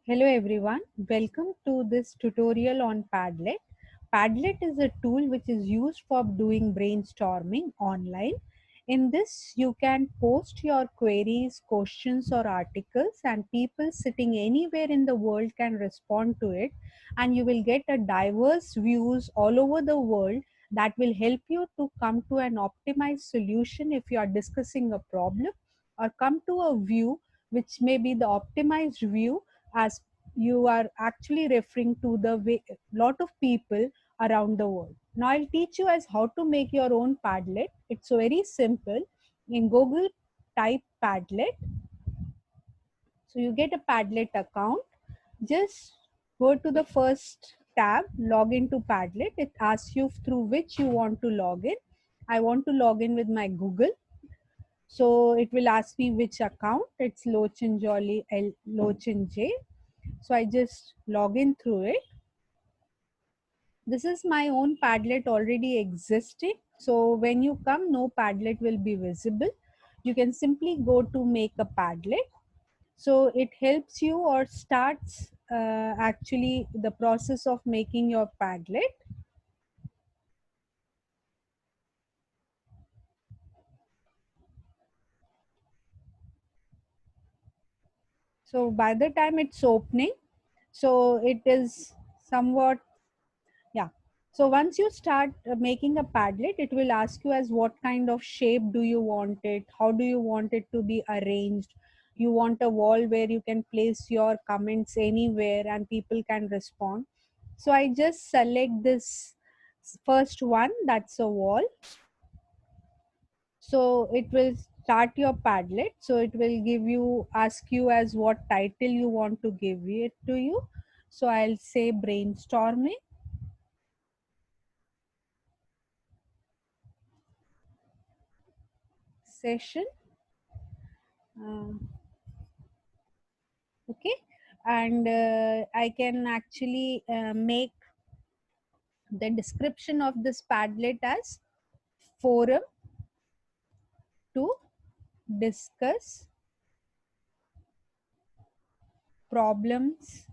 Hello everyone, welcome to this tutorial on Padlet. Padlet is a tool which is used for doing brainstorming online. In this, you can post your queries, questions, or articles, and people sitting anywhere in the world can respond to it. And you will get a diverse views all over the world that will help you to come to an optimized solution if you are discussing a problem, or come to a view which may be the optimized view as you are actually referring to the way lot of people around the world. Now I'll teach you as how to make your own Padlet. It's very simple. In Google, type Padlet. So you get a Padlet account. Just go to the first tab, log into Padlet. It asks you through which you want to log in. I want to log in with my Google. So it will ask me which account. It's Lochin Jolly L Lochin J. So I just log in through it. This is my own Padlet already existing. So when you come, no Padlet will be visible. You can simply go to make a Padlet. So it helps you or starts actually the process of making your Padlet. So by the time it's opening, so it is somewhat. Yeah. So once you start making a Padlet, it will ask you as what kind of shape do you want it? How do you want it to be arranged? You want a wall where you can place your comments anywhere and people can respond. So I just select this first one, that's a wall. So it will start your Padlet. So it will ask you as what title you want to give it to you. So I'll say brainstorming session. Um, okay, and I can actually make the description of this Padlet as forum to discuss problems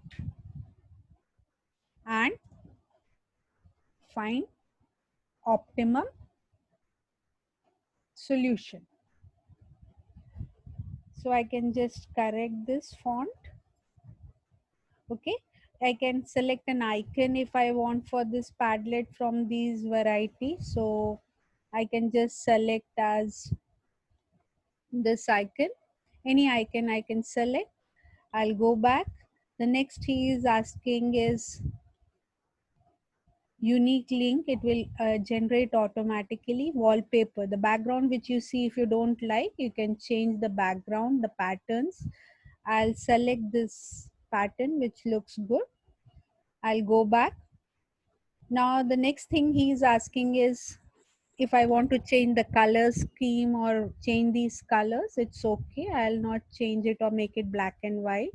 and find optimum solution. So I can just correct this font. Okay, I can select an icon if I want for this Padlet from these variety. So I can just select as this icon, any icon I can select. I'll go back. The next he is asking is unique link. It will generate automatically. Wallpaper, the background which you see, if you don't like, you can change the background, the patterns. I'll select this pattern which looks good. I'll go back. Now the next thing he is asking is if I want to change the color scheme or change these colors, it's okay. I'll not change it or make it black and white.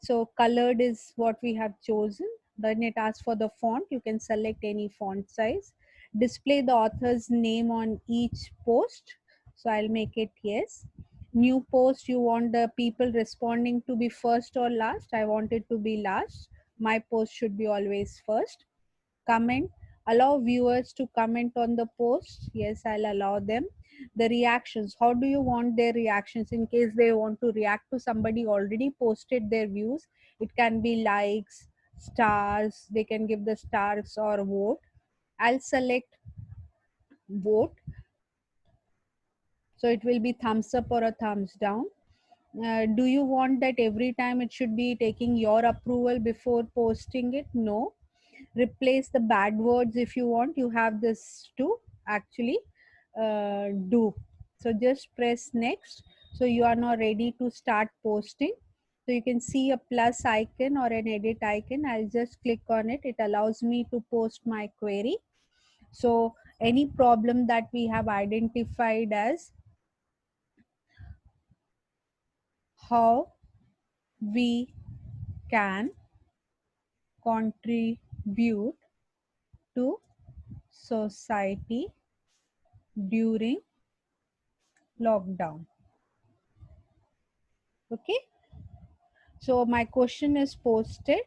So colored is what we have chosen. Then it asks for the font. You can select any font size. Display the author's name on each post. So I'll make it yes. New post, you want the people responding to be first or last? I want it to be last. My post should be always first. Comment, allow viewers to comment on the post. Yes, I'll allow them. The reactions, how do you want their reactions in case they want to react to somebody already posted their views? It can be likes, stars, they can give the stars or vote. I'll select vote, so it will be thumbs up or a thumbs down. Do you want that every time it should be taking your approval before posting it? No. Replace the bad words if you want. You have this to actually do. So just press next. So you are now ready to start posting. So you can see a plus icon or an edit icon. I'll just click on it. It allows me to post my query. So any problem that we have identified as how we can contribute to society during lockdown. Okay, So my question is posted.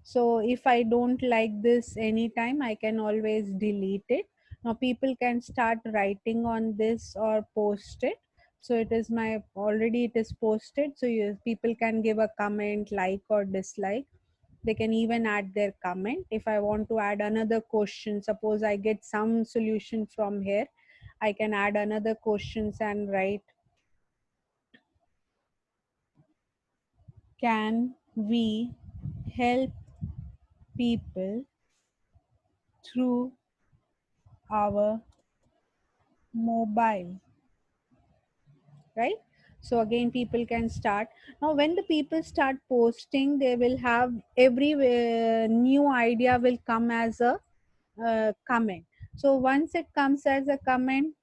So if I don't like this anytime, I can always delete it. Now people can start writing on this or post it. So it is my already it is posted. So people can give a comment, like or dislike. They can even add their comment. If I want to add another question, suppose I get some solution from here, I can add another questions and write, can we help people through our mobile, right? So again people can start. Now when the people start posting, they will have every new idea will come as a comment. So once it comes as a comment,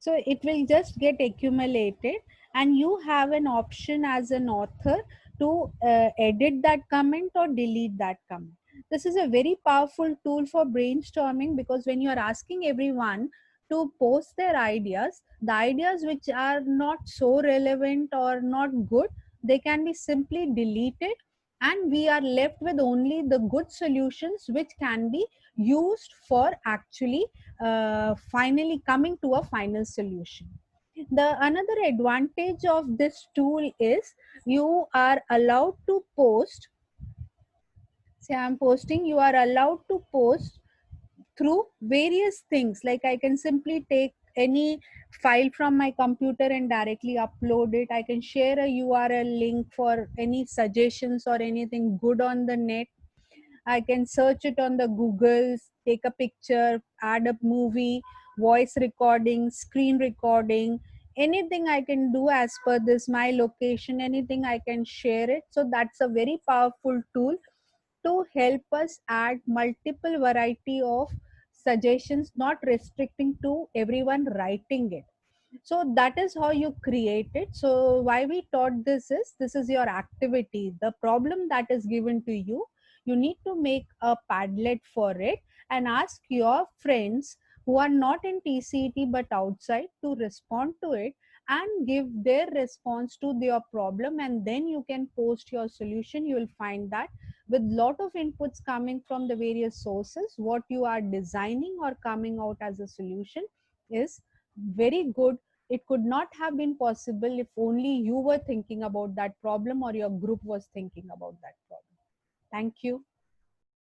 so it will just get accumulated, and you have an option as an author to edit that comment or delete that comment. This is a very powerful tool for brainstorming, because when you are asking everyone to post their ideas, the ideas which are not so relevant or not good, they can be simply deleted, and we are left with only the good solutions which can be used for actually finally coming to a final solution. The another advantage of this tool is you are allowed to post. Say I'm posting, you are allowed to post through various things. Like I can simply take any file from my computer and directly upload it. I can share a URL link for any suggestions or anything good on the net. I can search it on the Googles, take a picture, add a movie, voice recording, screen recording, anything I can do as per this my location, anything I can share it. So that's a very powerful tool to help us add multiple variety of suggestions, not restricting to everyone writing it. So that is how you create it. So why we taught this is your activity, the problem that is given to you, you need to make a padlet for it and ask your friends who are not in TCET but outside to respond to it and give their response to your problem, and then you can post your solution. You will find that with lot of inputs coming from the various sources, what you are designing or coming out as a solution is very good. It could not have been possible if only you were thinking about that problem or your group was thinking about that problem. Thank you.